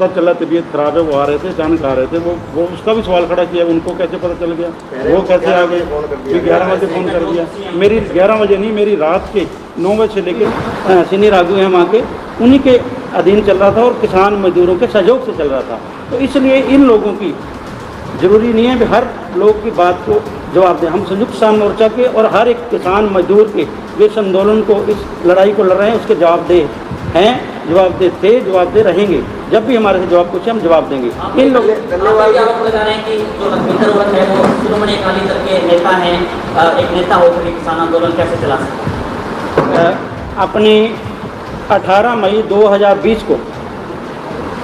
पता चला तबीयत खराब है, वो आ रहे थे, अचानक आ रहे थे, वो उसका भी सवाल खड़ा किया, उनको कैसे पता चल गया, वो कैसे आ गए, कि 11 बजे फ़ोन कर दिया। मेरी 11 बजे नहीं, मेरी रात के 9 बजे से लेकर सीनियर आगू हैं वहाँ के, उन्हीं के अधीन चल रहा था और किसान मजदूरों के सहयोग से चल रहा था। तो इसलिए इन लोगों की ज़रूरी नहीं है कि हर लोग की बात को जवाब दें। हम संयुक्त किसान मोर्चा के और हर एक किसान मजदूर के जो इस आंदोलन को, इस लड़ाई को लड़ रहे हैं, उसके जवाबदेह हैं, जवाबदेह थे, जवाबदेह रहेंगे। जब भी हमारे से जवाब पूछे हम जवाब देंगे। इन लोग आरोप लगा रहे हैं कि जो लखविंदर वत है वो शिरोमणि अकाली दल के नेता हैं, एक नेता होकर किसान आंदोलन कैसे चला सकते हैं? अपनी 18 मई 2020 को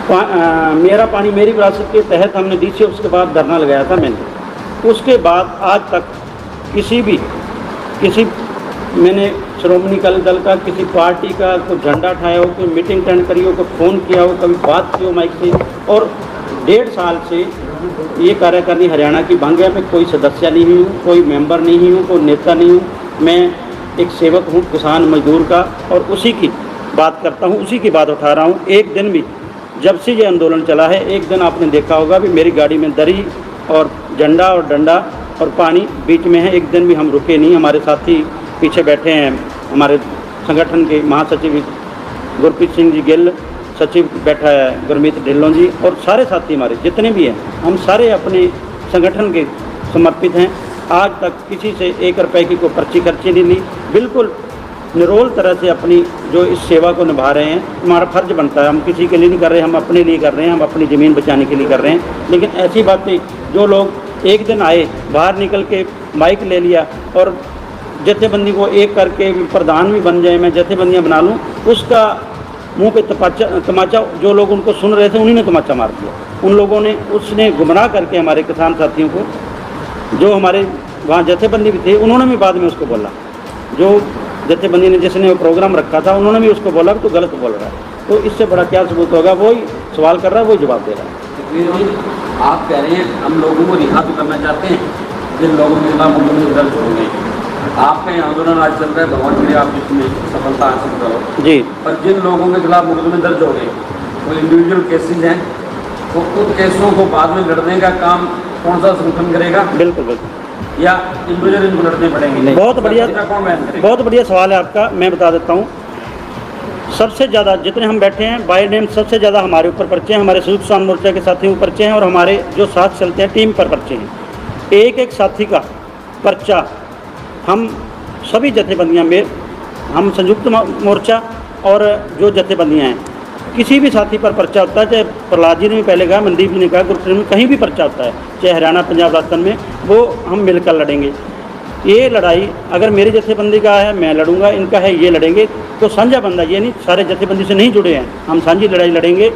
मेरा पानी मेरी विरासत के तहत हमने दी थी, उसके बाद धरना लगाया था मैंने। उसके बाद आज तक मैंने श्रोमणी अकाली दल का, किसी पार्टी का कोई झंडा उठाया हो, कोई मीटिंग अटेंड करी हो, कोई फ़ोन किया हो, कभी बात की हो माइक से। और 1.5 साल से ये कार्यकारिणी हरियाणा की भांगिया में कोई सदस्य नहीं हूँ, कोई मेंबर नहीं हूँ, कोई नेता नहीं हूँ। मैं एक सेवक हूँ किसान मजदूर का, और उसी की बात करता हूँ, उसी की बात उठा रहा हूँ। एक दिन भी जब से ये आंदोलन चला है, एक दिन आपने देखा होगा भी मेरी गाड़ी में दरी और झंडा और डंडा और पानी बीच में है, एक दिन भी हम रुके नहीं। हमारे साथी पीछे बैठे हैं, हमारे संगठन के महासचिव गुरप्रीत सिंह जी गिल, सचिव बैठा है गुरमीत ढिल्लों जी, और सारे साथी हमारे जितने भी हैं, हम सारे अपने संगठन के समर्पित हैं। आज तक किसी से 1 रुपये की कोई पर्ची खर्ची नहीं ली, बिल्कुल निरोल तरह से अपनी जो इस सेवा को निभा रहे हैं। हमारा फ़र्ज बनता है, हम किसी के लिए नहीं कर रहे हैं, हम अपने लिए कर रहे हैं, हम अपनी ज़मीन बचाने के लिए कर रहे हैं। लेकिन ऐसी बातें जो लोग एक दिन आए, बाहर निकल के माइक ले लिया और जथेबंदी को एक करके प्रधान भी बन जाए, मैं जथेबंदियाँ बना लूँ, उसका मुंह पे तमाचा जो लोग उनको सुन रहे थे उन्हीं ने तमाचा मार दिया। उन लोगों ने, उसने गुमराह करके हमारे किसान साथियों को, जो हमारे वहाँ जथेबंदी भी थे, उन्होंने भी बाद में उसको बोला, जो जथेबंदी ने जिसने वो प्रोग्राम रखा था उन्होंने भी उसको बोला कि तो गलत बोल रहा है। तो इससे बड़ा क्या सबूत होगा? वही सवाल कर रहा है, वही जवाब दे रहा है। आप कह रहे हैं हम लोगों को रिहा तो करना चाहते हैं, जिन लोगों के खिलाफ मुकदमे दर्ज हो गए, आपका ये आंदोलन आज चल रहा है, भगवान के लिए आप इसमें सफलता हासिल करो जी। पर जिन लोगों के खिलाफ मुकदमे दर्ज हो गए, वो इंडिविजुअल केसेज हैं, तो उन केसों को बाद में लड़ने का काम कौन सा संगठन करेगा? बिल्कुल बिल्कुल, या इंडिविजुअल इनको लड़ने पड़ेंगे? नहीं, बहुत बढ़िया सवाल है आपका। मैं बता देता हूँ, सबसे ज़्यादा जितने हम बैठे हैं बाय नेम, सबसे ज़्यादा हमारे ऊपर पर्चे हैं, हमारे संयुक्त किसान मोर्चा के साथियों पर पर्चे हैं, और हमारे जो साथ चलते हैं टीम पर पर्चे हैं। एक एक साथी का पर्चा हम सभी जथेबंदियाँ में, हम संयुक्त मोर्चा और जो जथेबंदियाँ हैं, किसी भी साथी पर पर्चा होता है, चाहे प्रहलाद जी ने भी पहले कहा, मनदीप जी ने कहा, गुरप्रीत में कहीं भी पर्चा होता है, चाहे हरियाणा, पंजाब, राजस्थान में, वो हम मिलकर लड़ेंगे। ये लड़ाई अगर मेरी जथेबंदी का है मैं लड़ूंगा, इनका है ये लड़ेंगे, तो साझा बंदा, ये नहीं सारे जथेबंदी से नहीं जुड़े हैं, हम साझी लड़ाई लड़ेंगे।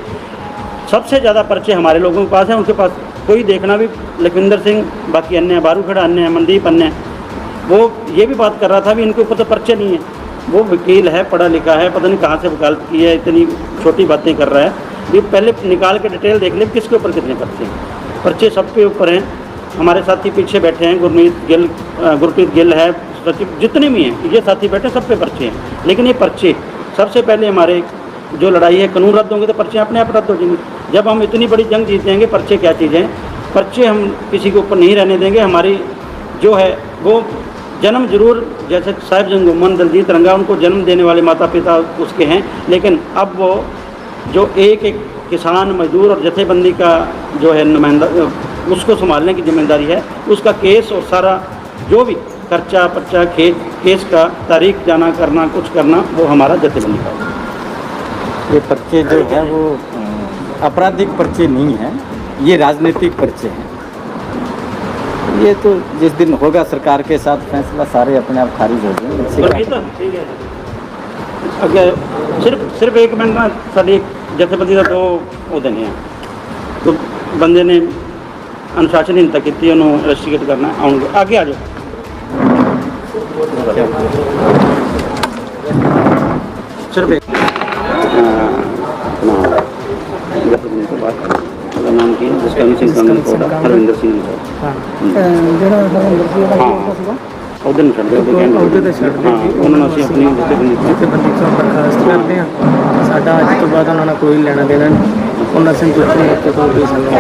सबसे ज़्यादा पर्चे हमारे लोगों के पास हैं, उनके पास कोई देखना भी, लखविंदर सिंह, बाकी अन्य, बारूखेड़ा अन्य, मनदीप अन्य, वो ये भी बात कर रहा था भी इनके ऊपर तो पर्चे नहीं है। वो वकील है, पढ़ा लिखा है, पता नहीं कहाँ से वकालत की है, इतनी छोटी बातें कर रहा है। ये पहले निकाल के डिटेल देख ले किसके ऊपर कितने पर्चे हैं। पर्चे सबके ऊपर हैं। हमारे साथी पीछे बैठे हैं, गुरप्रीत गिल है, सचिव जितने भी हैं, ये साथी बैठे, सब पे पर्चे हैं। लेकिन ये पर्चे सबसे पहले हमारे जो लड़ाई है, कानून रद्द होंगे तो पर्चे अपने आप रद्द हो जाएंगे। जब हम इतनी बड़ी जंग जीतेंगे, पर्चे क्या चीज़ हैं, पर्चे हम किसी के ऊपर नहीं रहने देंगे। हमारी जो है वो जन्म जरूर, जैसे साहिब जंगुमन दलजीत रंगा, उनको जन्म देने वाले माता पिता उसके हैं, लेकिन अब वो जो एक एक किसान मजदूर और जथेबंदी का जो है नुमाइंदा, उसको संभालने की जिम्मेदारी है। उसका केस और सारा जो भी खर्चा पर्चा केस का तारीख जाना करना, कुछ करना, वो हमारा जथेबंदी का है। ये पर्चे जो है वो आपराधिक पर्चे नहीं हैं, ये राजनीतिक पर्चे हैं। ये तो जिस दिन होगा सरकार के साथ फैसला, सारे अपने आप खारिज हो जाएंगे। अगर सिर्फ एक मिनट ना, साड़ी जथेबंदी का 2 वो देने हैं, तो बंदे ने अनुशासनहीनता की थी, उन्होंने इन्वेस्टिगेट करना आउंगे। आगे आ जाओ। सिर्फ एक नाम की जिसका हरविंदर सिंह ਉਹਦੇ ਨੂੰ ਛੱਡ ਦਿਓ, ਉਹਦੇ ਤੇ ਛੱਡ ਦਿਓ। ਉਹਨਾਂ ਨੂੰ ਅਸੀਂ ਆਪਣੀ ਜਥੇਬੰਦੀ ਤੋਂ ਬਰਖਾਸਤ ਕਰਦੇ ਹਾਂ। ਸਾਡਾ ਅੱਜ ਤੋਂ ਬਾਅਦ ਉਹਨਾਂ ਨਾਲ ਕੋਈ ਲੈਣਾ ਦੇਣਾ ਨਹੀਂ। ਉਹਨਾਂ ਸੰਤੁਸ਼ਟੀ ਰੱਖੇ ਤੋਂ ਵੀ ਸਾਨੂੰ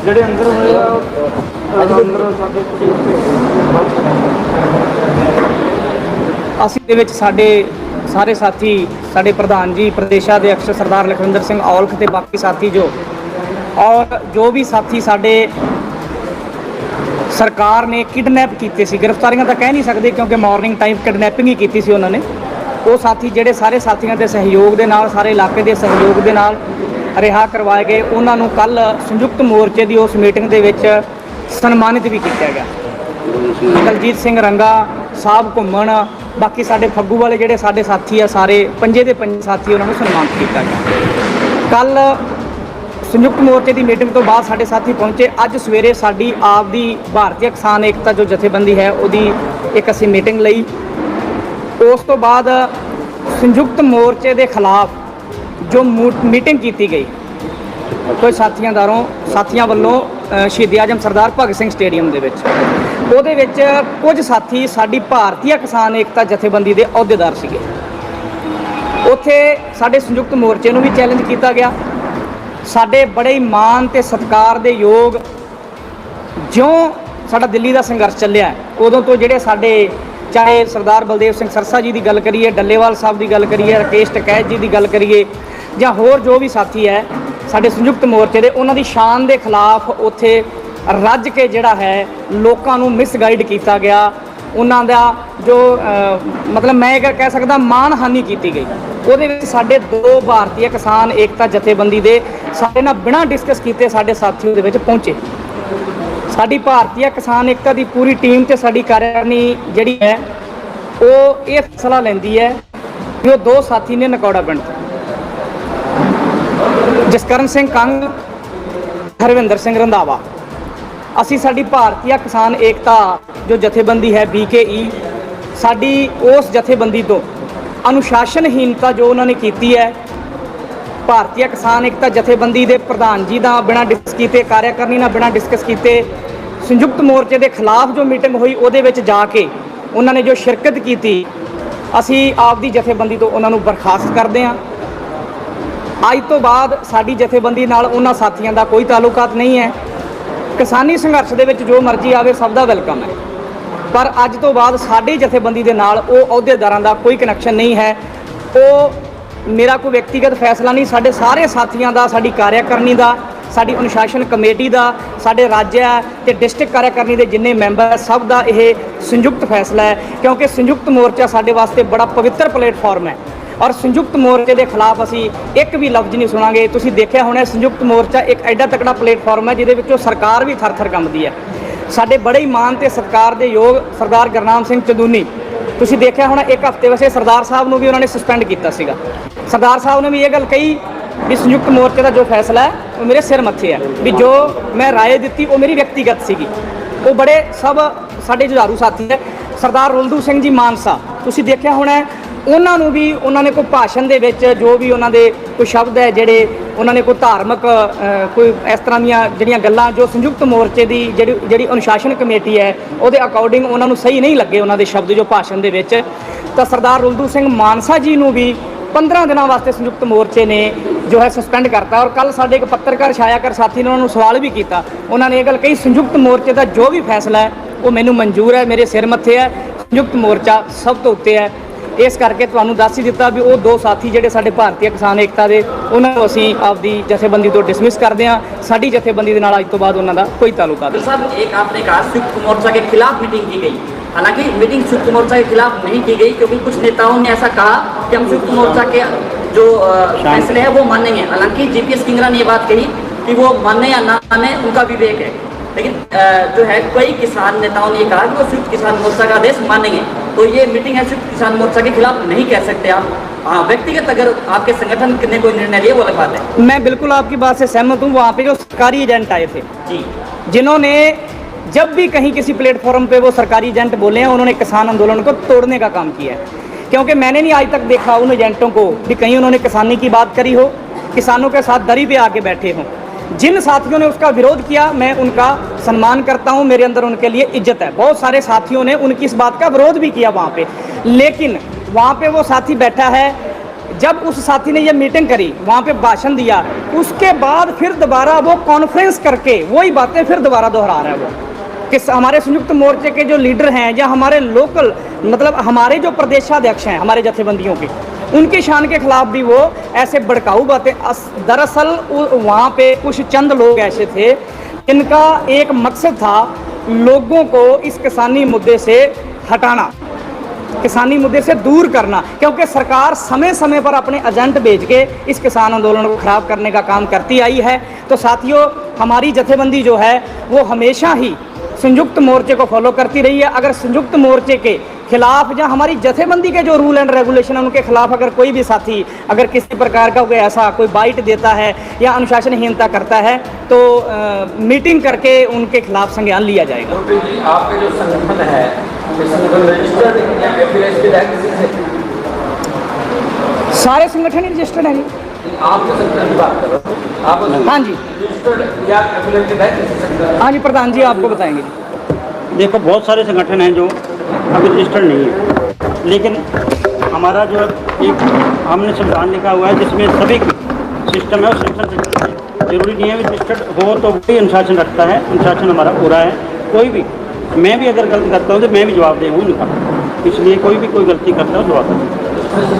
ਜਿਹੜੇ ਅੰਦਰ ਹੋਏ ਅੰਦਰ ਅਸੀਂ ਦੇ ਵਿੱਚ ਸਾਡੇ ਸਾਰੇ ਸਾਥੀ, ਸਾਡੇ ਪ੍ਰਧਾਨ ਜੀ, ਪ੍ਰਦੇਸ਼ਾਧਿਕਸ਼ ਸਰਦਾਰ ਲਖਵਿੰਦਰ ਸਿੰਘ ਔਲਖ ਤੇ ਬਾਕੀ ਸਾਥੀ ਔਰ ਜੋ ਵੀ ਸਾਥੀ ਸਾਡੇ ਸਰਕਾਰ ਨੇ ਕਿਡਨੈਪ ਕੀਤੇ ਸੀ, ਗ੍ਰਿਫਤਾਰੀਆਂ ਤਾਂ ਕਹਿ ਨਹੀਂ ਸਕਦੇ ਕਿਉਂਕਿ ਮਾਰਨਿੰਗ ਟਾਈਮ ਕਿਡਨੈਪਿੰਗ ਹੀ ਕੀਤੀ ਸੀ ਉਹਨਾਂ ਨੇ, ਉਹ ਸਾਥੀ ਜਿਹੜੇ ਸਾਰੇ ਸਾਥੀਆਂ ਦੇ ਸਹਿਯੋਗ ਦੇ ਨਾਲ, ਸਾਰੇ ਇਲਾਕੇ ਦੇ ਸਹਿਯੋਗ ਦੇ ਨਾਲ ਰਿਹਾ ਕਰਵਾਏ ਗਏ, ਉਹਨਾਂ ਨੂੰ ਕੱਲ ਸੰਯੁਕਤ ਮੋਰਚੇ ਦੀ ਉਸ ਮੀਟਿੰਗ ਦੇ ਵਿੱਚ ਸਨਮਾਨਿਤ ਵੀ ਕੀਤਾ ਗਿਆ। ਦਲਜੀਤ ਸਿੰਘ ਰੰਗਾ ਸਾਹਿਬ ਘੁੰਮਣ, ਬਾਕੀ ਸਾਡੇ ਫੱਗੂ ਵਾਲੇ ਜਿਹੜੇ ਸਾਡੇ ਸਾਥੀ ਆ, ਸਾਰੇ ਪੰਜੇ ਦੇ ਪੰਜੇ ਸਾਥੀ, ਉਹਨਾਂ ਨੂੰ ਸਨਮਾਨਿਤ ਕੀਤਾ ਗਿਆ। ਕੱਲ ਸੰਯੁਕਤ ਮੋਰਚੇ ਦੀ ਮੀਟਿੰਗ ਤੋਂ ਬਾਅਦ ਸਾਡੇ ਸਾਥੀ ਪਹੁੰਚੇ। ਅੱਜ ਸਵੇਰੇ ਸਾਡੀ ਆਪ ਦੀ ਭਾਰਤੀ ਕਿਸਾਨ ਏਕਤਾ ਜੋ ਜਥੇਬੰਦੀ ਹੈ ਉਹਦੀ ਇੱਕ ਅਸੀਂ ਮੀਟਿੰਗ ਲਈ। ਉਸ ਤੋਂ ਬਾਅਦ ਸੰਯੁਕਤ ਮੋਰਚੇ ਦੇ ਖਿਲਾਫ ਜੋ ਮੀਟਿੰਗ ਕੀਤੀ ਗਈ ਕੋਈ ਸਾਥੀਆਂ ਵੱਲੋਂ ਸ਼ਹੀਦ ਆਜਮ ਸਰਦਾਰ ਭਗਤ ਸਿੰਘ ਸਟੇਡੀਅਮ ਦੇ ਵਿੱਚ, ਉਹਦੇ ਵਿੱਚ ਕੁਝ ਸਾਥੀ ਸਾਡੀ ਭਾਰਤੀ ਕਿਸਾਨ ਏਕਤਾ ਜਥੇਬੰਦੀ ਦੇ ਅਹੁਦੇਦਾਰ ਸੀਗੇ। ਉੱਥੇ ਸਾਡੇ ਸੰਯੁਕਤ ਮੋਰਚੇ ਨੂੰ ਵੀ ਚੈਲੰਜ ਕੀਤਾ ਗਿਆ। ਸਾਡੇ ਬੜੇ ਹੀ ਮਾਣ ਤੇ ਸਤਿਕਾਰ ਦੇ ਯੋਗ, ਜਿਉਂ ਸਾਡਾ ਦਿੱਲੀ ਦਾ ਸੰਘਰਸ਼ ਚੱਲਿਆ ਉਦੋਂ ਤੋਂ ਜਿਹੜੇ ਸਾਡੇ, ਚਾਹੇ ਸਰਦਾਰ ਬਲਦੇਵ ਸਿੰਘ ਸਰਸਾ ਜੀ ਦੀ ਗੱਲ ਕਰੀਏ, ਡੱਲੇਵਾਲ ਸਾਹਿਬ ਦੀ ਗੱਲ ਕਰੀਏ, ਰਾਕੇਸ਼ ਟਕੈਤ ਜੀ ਦੀ ਗੱਲ ਕਰੀਏ, ਜਾਂ ਹੋਰ ਜੋ ਵੀ ਸਾਥੀ ਹੈ ਸਾਡੇ ਸੰਯੁਕਤ ਮੋਰਚੇ ਦੇ, ਉਹਨਾਂ ਦੀ ਸ਼ਾਨ ਦੇ ਖਿਲਾਫ ਉੱਥੇ ਰੱਜ ਕੇ ਜਿਹੜਾ ਹੈ ਲੋਕਾਂ ਨੂੰ ਮਿਸਗਾਈਡ ਕੀਤਾ ਗਿਆ। ਉਹਨਾਂ ਦਾ ਜੋ ਮਤਲਬ ਮੈਂ ਇਹ ਕਹਿ ਸਕਦਾ ਮਾਣਹਾਨੀ ਕੀਤੀ ਗਈ। ਉਹਦੇ ਵਿੱਚ ਸਾਡੇ ਦੋ ਭਾਰਤੀ ਕਿਸਾਨ ਏਕਤਾ ਜਥੇਬੰਦੀ ਦੇ ਸਾਡੇ ਨਾਲ ਬਿਨਾਂ ਡਿਸਕਸ ਕੀਤੇ ਸਾਡੇ ਸਾਥੀ ਉਹਦੇ ਵਿੱਚ ਪਹੁੰਚੇ। ਸਾਡੀ ਭਾਰਤੀ ਕਿਸਾਨ ਏਕਤਾ ਦੀ ਪੂਰੀ ਟੀਮ ਤੇ ਸਾਡੀ ਕਾਰਜਕਾਰਨੀ ਜਿਹੜੀ ਹੈ ਉਹ ਇਹ ਫੈਸਲਾ ਲੈਂਦੀ ਹੈ ਕਿ ਉਹ ਦੋ ਸਾਥੀ ਨੇ ਨਕੌੜਾ ਪਿੰਡ ਤੋਂ, ਜਸਕਰਨ ਸਿੰਘ ਕੰਗ, ਹਰਵਿੰਦਰ ਸਿੰਘ ਰੰਧਾਵਾ, ਅਸੀਂ ਸਾਡੀ ਭਾਰਤੀ ਕਿਸਾਨ ਏਕਤਾ ਜੋ ਜਥੇਬੰਦੀ ਹੈ BKE, ਸਾਡੀ ਉਸ ਜਥੇਬੰਦੀ ਤੋਂ ਅਨੁਸ਼ਾਸਨਹੀਨਤਾ ਜੋ ਉਹਨਾਂ ਨੇ ਕੀਤੀ ਹੈ, ਭਾਰਤੀ ਕਿਸਾਨ ਏਕਤਾ ਜਥੇਬੰਦੀ ਦੇ ਪ੍ਰਧਾਨ ਜੀ ਦਾ ਬਿਨਾਂ ਡਿਸਕਸ ਕੀਤੇ, ਕਾਰਜਕਾਰਨੀ ਨਾਲ ਬਿਨਾਂ ਡਿਸਕਸ ਕੀਤੇ, ਸੰਯੁਕਤ ਮੋਰਚੇ ਦੇ ਖਿਲਾਫ ਜੋ ਮੀਟਿੰਗ ਹੋਈ ਉਹਦੇ ਵਿੱਚ ਜਾ ਕੇ ਉਹਨਾਂ ਨੇ ਜੋ ਸ਼ਿਰਕਤ ਕੀਤੀ, ਅਸੀਂ ਆਪਦੀ ਜਥੇਬੰਦੀ ਤੋਂ ਉਹਨਾਂ ਨੂੰ ਬਰਖਾਸਤ ਕਰਦੇ ਹਾਂ। ਅੱਜ ਤੋਂ ਬਾਅਦ ਸਾਡੀ ਜਥੇਬੰਦੀ ਨਾਲ ਉਹਨਾਂ ਸਾਥੀਆਂ ਦਾ ਕੋਈ ਤਾਲੁਕਾਤ ਨਹੀਂ ਹੈ। ਕਿਸਾਨੀ ਸੰਘਰਸ਼ ਦੇ ਵਿੱਚ ਜੋ ਮਰਜ਼ੀ ਆਵੇ ਸਭ ਦਾ ਵੈਲਕਮ ਹੈ, ਪਰ ਅੱਜ ਤੋਂ ਬਾਅਦ ਸਾਡੀ ਜਥੇਬੰਦੀ ਦੇ ਨਾਲ ਉਹ ਅਹੁਦੇਦਾਰਾਂ ਦਾ ਕੋਈ ਕਨੈਕਸ਼ਨ ਨਹੀਂ ਹੈ। ਉਹ ਮੇਰਾ ਕੋਈ ਵਿਅਕਤੀਗਤ ਫੈਸਲਾ ਨਹੀਂ, ਸਾਡੇ ਸਾਰੇ ਸਾਥੀਆਂ ਦਾ, ਸਾਡੀ ਕਾਰਜਕਾਰਨੀ ਦਾ, ਸਾਡੀ ਅਨੁਸ਼ਾਸਨ ਕਮੇਟੀ ਦਾ, ਸਾਡੇ ਰਾਜ ਤੇ ਡਿਸਟ੍ਰਿਕਟ ਕਾਰਜਕਾਰਨੀ ਦੇ ਜਿੰਨੇ ਮੈਂਬਰ, ਸਭ ਦਾ ਇਹ ਸੰਯੁਕਤ ਫੈਸਲਾ ਹੈ। ਕਿਉਂਕਿ ਸੰਯੁਕਤ ਮੋਰਚਾ ਸਾਡੇ ਵਾਸਤੇ ਬੜਾ ਪਵਿੱਤਰ ਪਲੇਟਫਾਰਮ ਹੈ ਔਰ ਸੰਯੁਕਤ ਮੋਰਚੇ ਦੇ ਖਿਲਾਫ ਅਸੀਂ ਇੱਕ ਵੀ ਲਫ਼ਜ਼ ਨਹੀਂ ਸੁਣਾਂਗੇ। ਤੁਸੀਂ ਦੇਖਿਆ ਹੋਣਾ ਸੰਯੁਕਤ ਮੋਰਚਾ ਇੱਕ ਐਡਾ ਤਕੜਾ ਪਲੇਟਫਾਰਮ ਹੈ ਜਿਹਦੇ ਵਿੱਚੋਂ ਸਰਕਾਰ ਵੀ ਥਰ-ਥਰ ਕੰਬਦੀ ਹੈ। ਸਾਡੇ ਬੜੇ ਹੀ ਮਾਣ ਤੇ ਸਤਿਕਾਰ ਦੇ ਯੋਗ ਸਰਦਾਰ ਗੁਰਨਾਮ ਸਿੰਘ ਚੰਦੂਨੀ, ਤੁਸੀਂ ਦੇਖਿਆ ਹੋਣਾ ਇੱਕ ਹਫ਼ਤੇ ਵਸੇ ਸਰਦਾਰ ਸਾਹਿਬ ਨੂੰ ਵੀ ਉਹਨਾਂ ਨੇ ਸਸਪੈਂਡ ਕੀਤਾ ਸੀਗਾ। ਸਰਦਾਰ ਸਾਹਿਬ ਨੇ ਵੀ ਇਹ ਗੱਲ ਕਹੀ ਵੀ ਸੰਯੁਕਤ ਮੋਰਚੇ ਦਾ ਜੋ ਫੈਸਲਾ ਹੈ ਉਹ ਮੇਰੇ ਸਿਰ ਮੱਥੇ ਹੈ, ਵੀ ਜੋ ਮੈਂ ਰਾਏ ਦਿੱਤੀ ਉਹ ਮੇਰੀ ਵਿਅਕਤੀਗਤ ਸੀਗੀ। ਉਹ ਬੜੇ ਸਭ ਸਾਡੇ ਜੁਝਾਰੂ ਸਾਥੀ ਹੈ। ਸਰਦਾਰ ਰੁਲਦੂ ਸਿੰਘ ਜੀ ਮਾਨਸਾ, ਤੁਸੀਂ ਦੇਖਿਆ ਹੋਣਾ ਉਹਨਾਂ ਨੂੰ ਵੀ ਉਹਨਾਂ ਨੇ ਕੋਈ ਭਾਸ਼ਣ ਦੇ ਵਿੱਚ ਜੋ ਵੀ ਉਹਨਾਂ ਦੇ ਕੋਈ ਸ਼ਬਦ ਹੈ ਜਿਹੜੇ ਉਹਨਾਂ ਨੇ ਕੋਈ ਧਾਰਮਿਕ ਕੋਈ ਇਸ ਤਰ੍ਹਾਂ ਦੀਆਂ ਜਿਹੜੀਆਂ ਗੱਲਾਂ ਜੋ ਸੰਯੁਕਤ ਮੋਰਚੇ ਦੀ ਜਿਹੜੀ ਅਨੁਸ਼ਾਸਨ ਕਮੇਟੀ ਹੈ ਉਹਦੇ ਅਕੋਰਡਿੰਗ ਉਹਨਾਂ ਨੂੰ ਸਹੀ ਨਹੀਂ ਲੱਗੇ ਉਹਨਾਂ ਦੇ ਸ਼ਬਦ ਜੋ ਭਾਸ਼ਣ ਦੇ ਵਿੱਚ, ਤਾਂ ਸਰਦਾਰ ਰੁਲਦੂ ਸਿੰਘ ਮਾਨਸਾ ਜੀ ਨੂੰ ਵੀ 15 ਦਿਨਾਂ ਵਾਸਤੇ ਸੰਯੁਕਤ ਮੋਰਚੇ ਨੇ ਜੋ ਹੈ ਸਸਪੈਂਡ ਕਰਤਾ। ਔਰ ਕੱਲ ਸਾਡੇ ਇੱਕ ਪੱਤਰਕਾਰ ਛਾਇਆਕਾਰ ਸਾਥੀ ਨੇ ਉਹਨਾਂ ਨੂੰ ਸਵਾਲ ਵੀ ਕੀਤਾ, ਉਹਨਾਂ ਨੇ ਇਹ ਗੱਲ ਕਹੀ ਸੰਯੁਕਤ ਮੋਰਚੇ ਦਾ ਜੋ ਵੀ ਫੈਸਲਾ ਹੈ ਉਹ ਮੈਨੂੰ ਮਨਜ਼ੂਰ ਹੈ, ਮੇਰੇ ਸਿਰ ਮੱਥੇ ਹੈ, ਸੰਯੁਕਤ ਮੋਰਚਾ ਸਭ ਤੋਂ ਉੱਤੇ ਹੈ। ਇਸ ਕਰਕੇ ਤੁਹਾਨੂੰ ਦੱਸ ਹੀ ਦਿੱਤਾ ਵੀ ਉਹ ਦੋ ਸਾਥੀ ਜਿਹੜੇ ਸਾਡੇ ਭਾਰਤੀ ਕਿਸਾਨ ਏਕਤਾ ਦੇ, ਉਹਨਾਂ ਨੂੰ ਅਸੀਂ ਆਪਦੀ ਜਥੇਬੰਦੀ ਤੋਂ ਡਿਸਮਿਸ ਕਰਦੇ हैं। साड़ी जथेबंदी के नाल अज तो बाद उन्हों का कोई ताल्लुकात नहीं। साहब एक आपने कहा संयुक्त मोर्चा के खिलाफ मीटिंग की गई, हालांकि मीटिंग संयुक्त मोर्चा के खिलाफ नहीं की गई क्योंकि कुछ नेताओं ने ऐसा कहा कि हम संयुक्त मोर्चा के जो फैसले हैं वो मानेंगे। हालांकि जीपीएस किंगरा ने ये बात कही कि वो माने या ना माने उनका विवेक है, लेकिन जो है कई किसान नेताओं ने ये कहा कि वो संयुक्त किसान मोर्चा का आदेश मानेंगे। तो ये मीटिंग है संयुक्त किसान मोर्चा के खिलाफ नहीं कह सकते आप। हाँ, व्यक्तिगत अगर आपके संगठन ने कोई निर्णय लिया वो अलग बात है। मैं बिल्कुल आपकी बात से सहमत हूँ। वहाँ पे जो सरकारी एजेंट आए थे जी, जिन्होंने जब भी कहीं किसी प्लेटफॉर्म पे वो सरकारी एजेंट बोले हैं उन्होंने किसान आंदोलन को तोड़ने का काम किया है। क्योंकि मैंने नहीं आज तक देखा उन एजेंटों को भी कहीं उन्होंने किसानी की बात करी हो, किसानों के साथ दरी पे आके बैठे हों। जिन साथियों ने उसका विरोध किया मैं उनका सम्मान करता हूं, मेरे अंदर उनके लिए इज्जत है। बहुत सारे साथियों ने उनकी इस बात का विरोध भी किया वहाँ पे, लेकिन वहाँ पे वो साथी बैठा है, जब उस साथी ने ये मीटिंग करी, वहाँ पे भाषण दिया, उसके बाद फिर दोबारा वो कॉन्फ्रेंस करके वही बातें फिर दोबारा दोहरा रहा है वो कि हमारे संयुक्त मोर्चे के जो लीडर हैं या हमारे लोकल मतलब हमारे जो प्रदेशाध्यक्ष हैं हमारे जथेबंदियों के, उनकी शान के खिलाफ भी वो ऐसे भड़काऊ बातें। दरअसल वहाँ पे कुछ चंद लोग ऐसे थे जिनका एक मकसद था लोगों को इस किसानी मुद्दे से हटाना, किसानी मुद्दे से दूर करना, क्योंकि सरकार समय समय पर अपने एजेंट भेज के इस किसान आंदोलन को ख़राब करने का काम करती आई है। तो साथियों, हमारी जथेबंदी जो है वो हमेशा ही संयुक्त मोर्चे को फॉलो करती रही है। अगर संयुक्त मोर्चे के खिलाफ या हमारी जथेबंदी के जो रूल एंड रेगुलेशन है उनके खिलाफ अगर कोई भी साथी अगर किसी प्रकार का कोई ऐसा कोई बाइट देता है या अनुशासनहीनता करता है तो मीटिंग करके उनके खिलाफ संज्ञान लिया जाएगा। आपके जो संगठन है रजिस्टर्ड या एफिलिएटेड है किसी से? सारे संगठन ही रजिस्टर्ड हैं जी। आपके संगठन की बात करो आप? हाँ जी, रजिस्टर्ड या एफिलिएटेड है किसी संगठन? हाँ जी, प्रधान जी आपको बताएंगे जी। देखो, बहुत सारे संगठन हैं जो अभी रजिस्टर्ड नहीं है, लेकिन हमारा जो एक हमने संविधान लिखा हुआ है जिसमें सभी सिस्टम है और सिस्टम जरूरी नहीं है रजिस्टर्ड हो तो वही अनुशासन रखता है। अनुशासन हमारा पूरा है। कोई भी, मैं भी अगर गलती करता हूँ तो मैं भी जवाब दे उनका, इसलिए कोई भी कोई गलती करता है जवाब